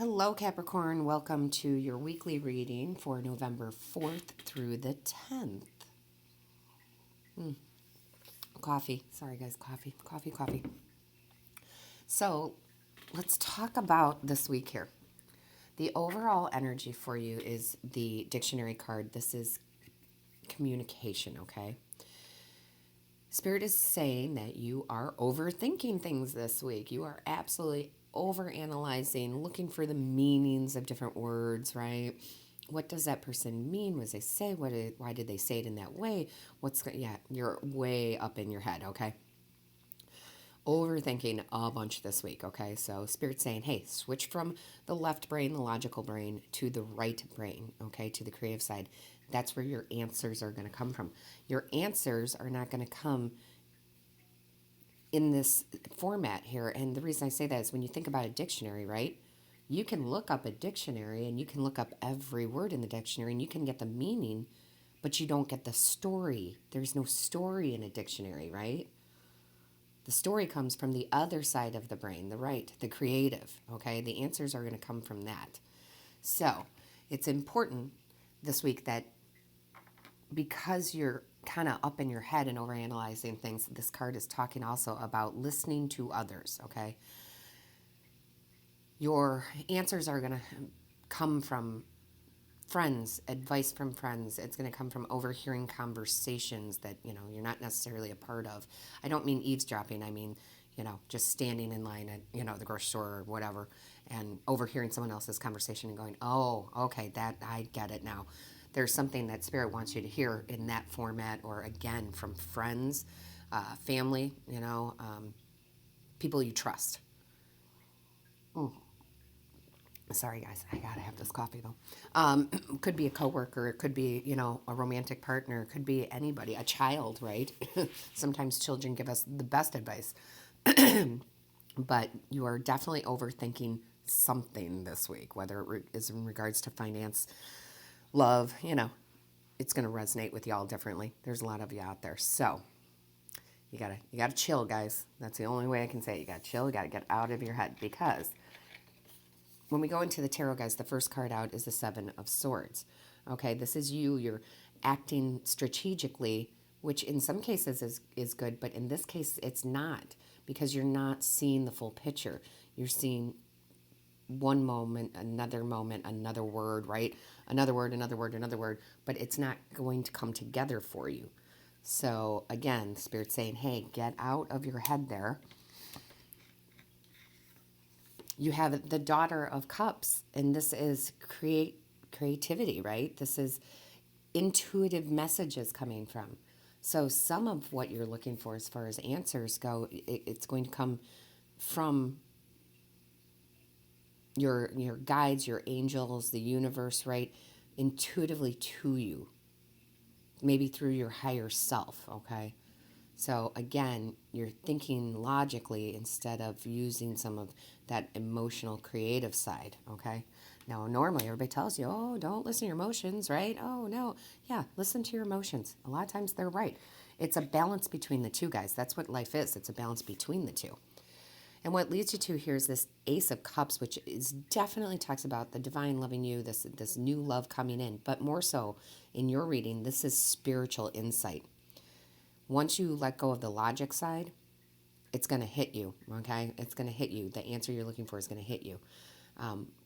Hello, Capricorn. Welcome to your weekly reading for November 4th through the 10th. Coffee. Sorry, guys. Coffee. So, let's talk about this week here. The overall energy for you is the dictionary card. This is communication, okay? Spirit is saying that you are overthinking things this week. You are absolutely overanalyzing, looking for the meanings of different words, right? What does that person mean? What does they say? Why did they say it in that way? You're way up in your head, okay? Overthinking a bunch this week, okay? So Spirit's saying, hey, switch from the left brain, the logical brain, to the right brain, okay, to the creative side. That's where your answers are going to come from. Your answers are not going to come in this format here. And the reason I say that is when you think about a dictionary, right? You can look up a dictionary and you can look up every word in the dictionary and you can get the meaning, but you don't get the story. There's no story in a dictionary, right? The story comes from the other side of the brain, the right, the creative, okay? The answers are going to come from that. So it's important this week that because you're kind of up in your head and overanalyzing things, this card is talking also about listening to others, okay? Your answers are going to come from friends, advice from friends. It's going to come from overhearing conversations that, you're not necessarily a part of. I don't mean eavesdropping. I mean, just standing in line at, the grocery store or whatever and overhearing someone else's conversation and going, oh, okay, that I get it now. There's something that Spirit wants you to hear in that format or, again, from friends, family, people you trust. Sorry, guys, I gotta have this coffee though. Could be a coworker, it could be, a romantic partner, it could be anybody, a child, right? Sometimes children give us the best advice. But you are definitely overthinking something this week, whether it is in regards to finance, love, it's going to resonate with y'all differently. There's a lot of you out there. So you gotta chill, guys. That's the only way I can say it. You gotta chill, you gotta get out of your head, because when we go into the tarot, guys, the first card out is the Seven of Swords. Okay, this is you. You're acting strategically, which in some cases is good, but in this case, it's not, because you're not seeing the full picture. You're seeing one moment, another word, right? Another word, but it's not going to come together for you. So again, Spirit's saying, hey, get out of your head there. You have the Daughter of Cups, and this is creativity, right? This is intuitive messages coming from. So some of what you're looking for as far as answers go, it's going to come from your guides, your angels, the universe, right? Intuitively to you. Maybe through your higher self, okay? So again, you're thinking logically instead of using some of that emotional, creative side, okay? Now, normally everybody tells you, oh, don't listen to your emotions, right? Oh, no. Yeah, listen to your emotions. A lot of times they're right. It's a balance between the two, guys. That's what life is. It's a balance between the two. And what leads you to here is this Ace of Cups, which is definitely talks about the divine loving you, this new love coming in. But more so, in your reading, this is spiritual insight. Once you let go of the logic side, it's going to hit you, okay? It's going to hit you. The answer you're looking for is going to hit you.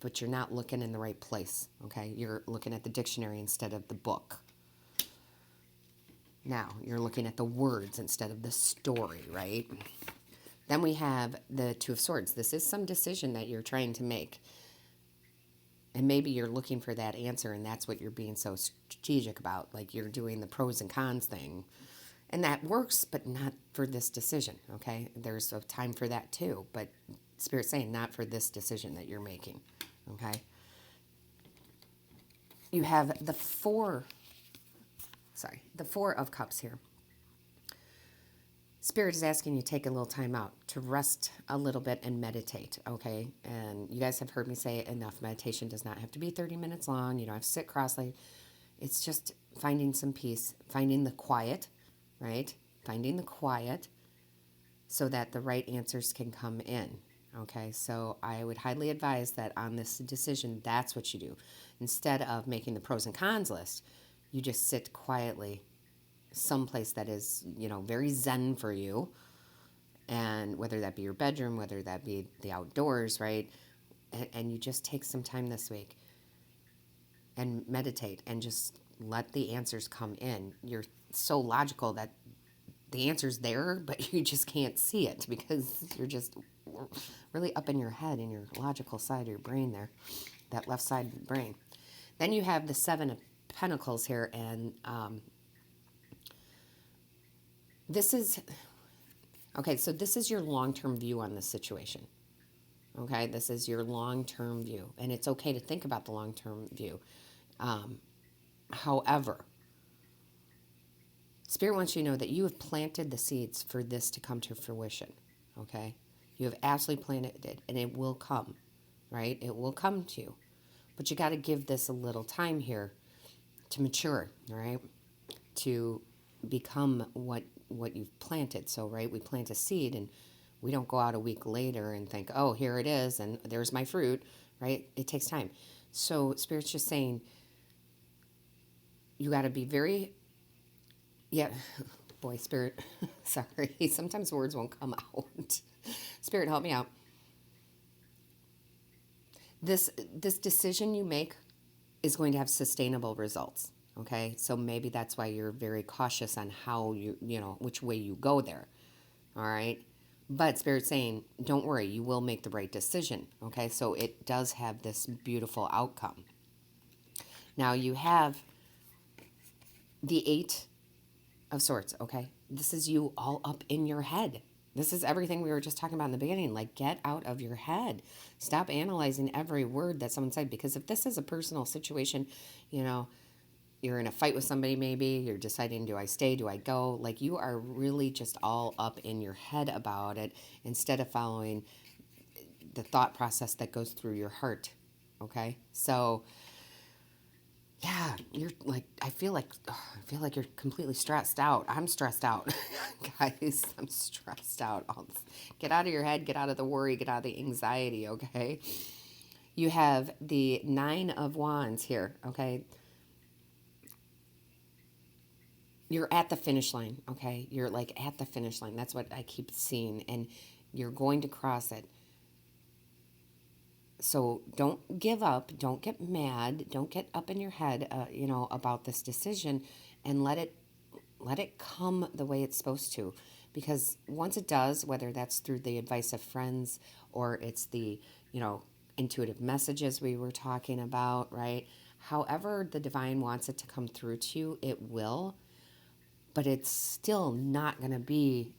But you're not looking in the right place, okay? You're looking at the dictionary instead of the book. Now, you're looking at the words instead of the story, right? Then we have the Two of Swords. This is some decision that you're trying to make. And maybe you're looking for that answer, and that's what you're being so strategic about. Like you're doing the pros and cons thing. And that works, but not for this decision, okay? There's a time for that too, but Spirit's saying not for this decision that you're making, okay? You have the Four of Cups here. Spirit is asking you to take a little time out to rest a little bit and meditate, okay? And you guys have heard me say enough. Meditation does not have to be 30 minutes long. You don't have to sit cross-legged. It's just finding some peace, finding the quiet, right? Finding the quiet so that the right answers can come in, Okay, so I would highly advise that on this decision, that's what you do. Instead of making the pros and cons list, you just sit quietly someplace that is, very zen for you. And whether that be your bedroom, whether that be the outdoors, right? And you just take some time this week and meditate and just let the answers come in. You're so logical that the answer's there, but you just can't see it because you're just really up in your head, in your logical side of your brain there, that left side of the brain. Then you have the Seven of Pentacles here, and this is, okay, so this is your long-term view on this situation. Okay, this is your long-term view, and it's okay to think about the long-term view. However, Spirit wants you to know that you have planted the seeds for this to come to fruition, okay? You have absolutely planted it, and it will come, right? It will come to you. But you got to give this a little time here to mature, all right? To become what you've planted. So, right, we plant a seed, and we don't go out a week later and think, oh, here it is, and there's my fruit, right? It takes time. So Spirit's just saying, you got to be very, yeah, boy, Spirit, sorry, sometimes words won't come out. Spirit, help me out. This decision you make is going to have sustainable results, okay? So maybe that's why you're very cautious on how which way you go there, all right? But Spirit's saying, don't worry, you will make the right decision, okay? So it does have this beautiful outcome. Now you have the Eight of Swords, okay? This is you all up in your head. This is everything we were just talking about in the beginning. Like, get out of your head. Stop analyzing every word that someone said, because if this is a personal situation, you're in a fight with somebody, maybe you're deciding, do I stay, do I go? Like, you are really just all up in your head about it instead of following the thought process that goes through your heart, okay? So yeah, you're like, I feel like you're completely stressed out. I'm stressed out. Guys, I'm stressed out. Get out of your head, get out of the worry, get out of the anxiety, okay? You have the Nine of Wands here, okay? You're at the finish line, okay? You're like at the finish line. That's what I keep seeing, and you're going to cross it. So don't give up, don't get mad, don't get up in your head, about this decision, and let it come the way it's supposed to. Because once it does, whether that's through the advice of friends or it's the, intuitive messages we were talking about, right? However the divine wants it to come through to you, it will. But it's still not going to be,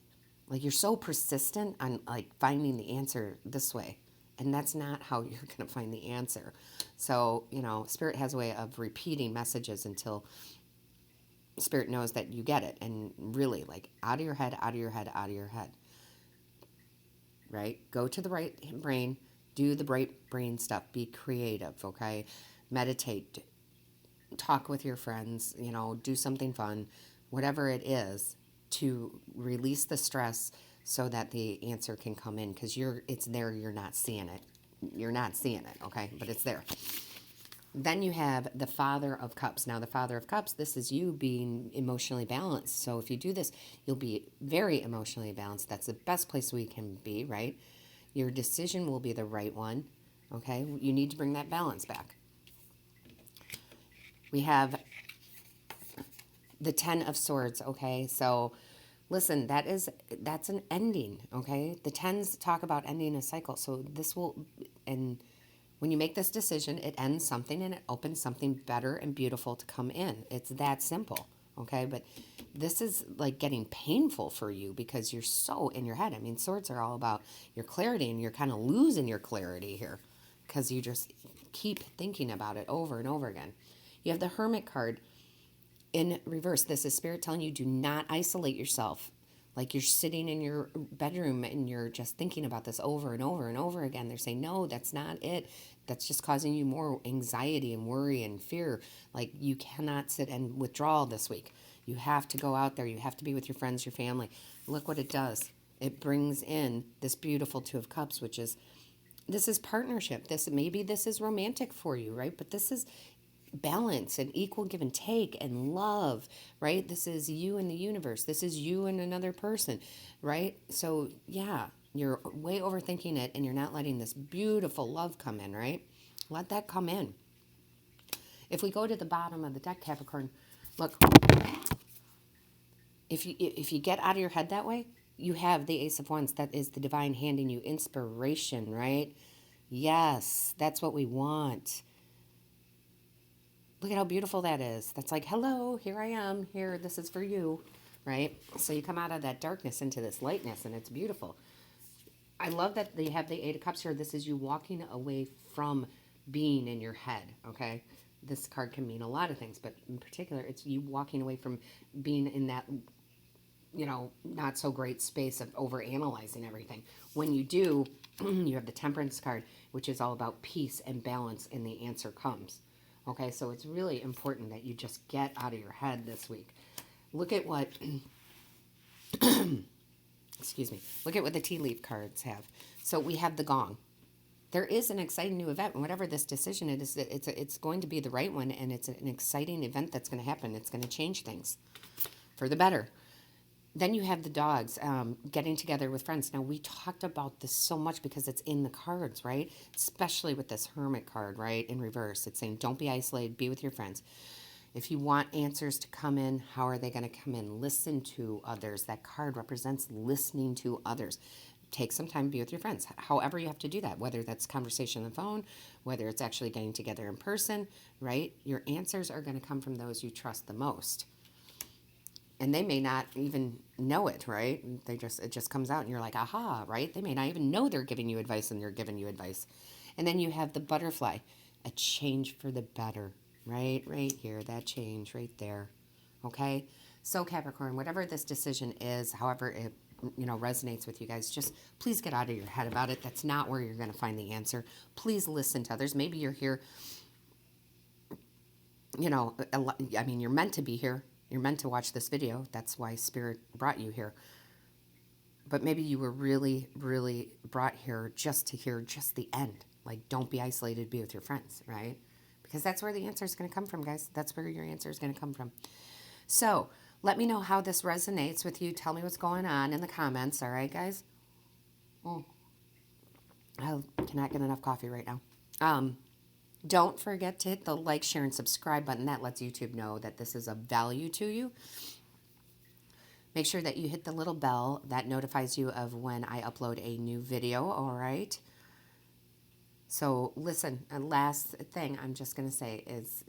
like, you're so persistent on, like, finding the answer this way. And that's not how you're going to find the answer. So, Spirit has a way of repeating messages until Spirit knows that you get it. And really, like, out of your head, out of your head, out of your head. Right? Go to the right brain. Do the right brain stuff. Be creative, okay? Meditate. Talk with your friends. Do something fun. Whatever it is to release the stress so that the answer can come in, because it's there, you're not seeing it. You're not seeing it, okay? But it's there. Then you have the Father of Cups. Now, the Father of Cups, this is you being emotionally balanced. So if you do this, you'll be very emotionally balanced. That's the best place we can be, right? Your decision will be the right one, okay? You need to bring that balance back. We have the Ten of Swords, okay? So listen, that's an ending, okay? The tens talk about ending a cycle. So and when you make this decision, it ends something and it opens something better and beautiful to come in. It's that simple, okay? But this is like getting painful for you because you're so in your head. I mean, swords are all about your clarity, and you're kind of losing your clarity here because you just keep thinking about it over and over again. You have the Hermit card in reverse. This is Spirit telling you, do not isolate yourself. Like you're sitting in your bedroom and you're just thinking about this over and over and over again. They're saying, no, that's not it. That's just causing you more anxiety and worry and fear. Like, you cannot sit and withdraw this week. You have to go out there. You have to be with your friends, your family. Look what it does. It brings in this beautiful Two of Cups, which is, this is partnership. Maybe this is romantic for you, right? But this is balance and equal give and take and love, right? This is you and the universe. This is you and another person, right? So yeah, you're way overthinking it and you're not letting this beautiful love come in, right? Let that come in. If we go to the bottom of the deck, Capricorn, look, if you get out of your head that way, you have the Ace of Wands. That is the divine handing you inspiration, right? Yes, that's what we want. Look at how beautiful that is. That's like, hello, here I am. Here, this is for you, right? So you come out of that darkness into this lightness, and it's beautiful. I love that they have the Eight of Cups here. This is you walking away from being in your head, okay? This card can mean a lot of things, but in particular, it's you walking away from being in that, not so great space of overanalyzing everything. When you do, you have the Temperance card, which is all about peace and balance, and the answer comes. Okay, so it's really important that you just get out of your head this week. Look at what, excuse me, look at what the tea leaf cards have. So we have the Gong. There is an exciting new event, and whatever this decision it is, it's going to be the right one, and it's an exciting event that's going to happen. It's going to change things for the better. Then you have the dogs getting together with friends. Now, we talked about this so much because it's in the cards, right? Especially with this Hermit card, right, in reverse. It's saying, don't be isolated, be with your friends. If you want answers to come in, how are they going to come in? Listen to others. That card represents listening to others. Take some time to be with your friends. However you have to do that, whether that's conversation on the phone, whether it's actually getting together in person, right? Your answers are going to come from those you trust the most. And they may not even know it, right? It just comes out and you're like, aha, right? They may not even know they're giving you advice and they're giving you advice. And then you have the butterfly, a change for the better, right? Right here, that change right there. Okay? So Capricorn, whatever this decision is, however it resonates with you guys, just please get out of your head about it. That's not where you're going to find the answer. Please listen to others. Maybe you're here, you're meant to be here. You're meant to watch this video. That's why Spirit brought you here. But maybe you were really, really brought here just to hear just the end. Like, don't be isolated, be with your friends, right? Because that's where the answer is going to come from, guys. That's where your answer is going to come from. So, let me know how this resonates with you. Tell me what's going on in the comments, all right, guys? I cannot get enough coffee right now. Don't forget to hit the like, share, and subscribe button. That lets YouTube know that this is of value to you. Make sure that you hit the little bell that notifies you of when I upload a new video, all right? So listen, a last thing I'm just going to say is,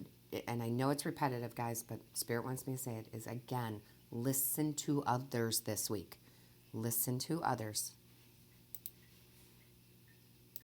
and I know it's repetitive, guys, but Spirit wants me to say it, is again, listen to others this week. Listen to others.